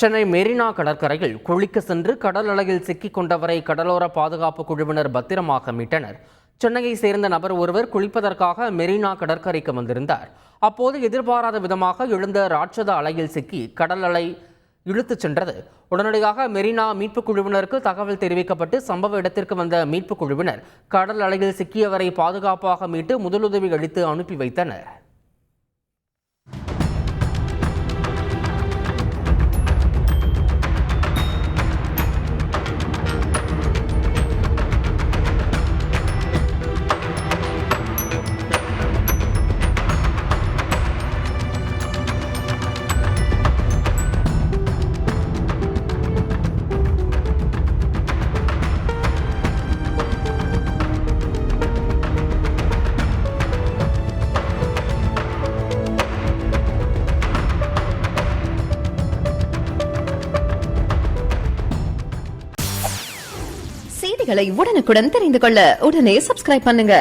சென்னை மெரினா கடற்கரையில் குளிக்க சென்று கடல் அலையில் சிக்கிக் கொண்டவரை கடலோர பாதுகாப்பு குழுவினர் பத்திரமாக மீட்டனர். சென்னையை சேர்ந்த நபர் ஒருவர் குளிப்பதற்காக மெரினா கடற்கரைக்கு வந்திருந்தார். அப்போது எதிர்பாராத விதமாக எழுந்த ராட்சத அலையில் சிக்கி கடல் அலை இழுத்துச் சென்றது. உடனடியாக மெரினா மீட்புக் குழுவினருக்கு தகவல் தெரிவிக்கப்பட்டு சம்பவ இடத்திற்கு வந்த மீட்புக் குழுவினர் கடல் அலையில் சிக்கியவரை பாதுகாப்பாக மீட்டு முதலுதவி அளித்து அனுப்பி வைத்தனர். செய்திகளை உடனுக்குடன் தெரிந்து கொள்ள உடனே சப்ஸ்கிரைப் பண்ணுங்க.